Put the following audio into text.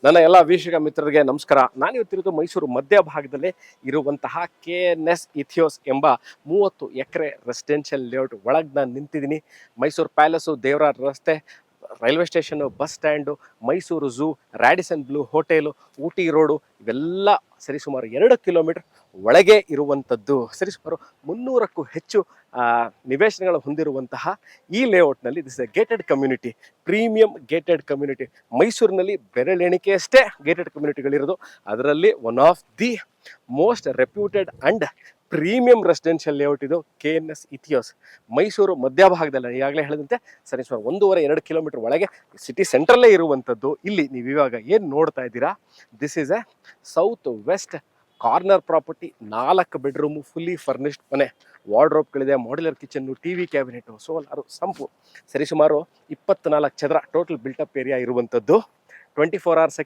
ನನ್ನ ಎಲ್ಲ ವೀಕ್ಷಕ ಮಿತ್ರರಿಗೆ ನಮಸ್ಕಾರ. ನಾನು ಇವತ್ತಿರೋದು ಮೈಸೂರು ಮಧ್ಯಭಾಗದಲ್ಲೇ ಇರುವಂತಹ KNS ಇಥಿಯೋಸ್ ಎಂಬ 30 ಎಕರೆ ರೆಸಿಡೆನ್ಷಿಯಲ್ ಲೇಔಟ್ ಒಳಗೆ ನಾನು ನಿಂತಿದ್ದೀನಿ. ಮೈಸೂರು ಪ್ಯಾಲೇಸು, ದೇವರ ರಸ್ತೆ, railway station, bus stand, Mysuru zoo, Radisson blue hotel, Ooty road ಇವೆಲ್ಲ ಸರಿಸುಮಾರು 2 ಕಿಲೋಮೀಟರ್ ಒಳಗೆ ಇರುವಂಥದ್ದು. ಸರಿಸುಮಾರು 300ಕ್ಕೂ ಹೆಚ್ಚು ನಿವೇಶನಗಳು ಹೊಂದಿರುವಂತಹ ಈ ಲೇಔಟ್ನಲ್ಲಿ this a gated community, premium gated community. ಮೈಸೂರಿನಲ್ಲಿ ಬೆರಳೆಣಿಕೆಯಷ್ಟೇ ಗೇಟೆಡ್ ಕಮ್ಯುನಿಟಿಗಳಿರೋದು. ಅದರಲ್ಲಿ one of the most reputed and premium residential layout ಇದು KNS ಇಥಿಯೋಸ್. ಮೈಸೂರು ಮಧ್ಯಭಾಗದಲ್ಲಿ ಈಗಾಗಲೇ ಹೇಳಿದಂತೆ ಸರಿಸುಮಾರು 1.5-2 ಕಿಲೋಮೀಟರ್ ಒಳಗೆ ಸಿಟಿ ಸೆಂಟ್ರಲ್ಲೇ ಇರುವಂಥದ್ದು. ಇಲ್ಲಿ ನೀವು ಇವಾಗ ಏನು ನೋಡ್ತಾ ಇದ್ದೀರಾ, this is a south west corner property. 4 bedroom, fully furnished ಮನೆ, ವಾರ್ಡ್ರೋಬ್ಗಳಿದೆ, modular kitchen, TV cabinet, solar, sump. ಸರಿಸುಮಾರು 24 ಚದರ ಟೋಟಲ್ ಬಿಲ್ಟಪ್ ಏರಿಯಾ ಇರುವಂಥದ್ದು. 24 hours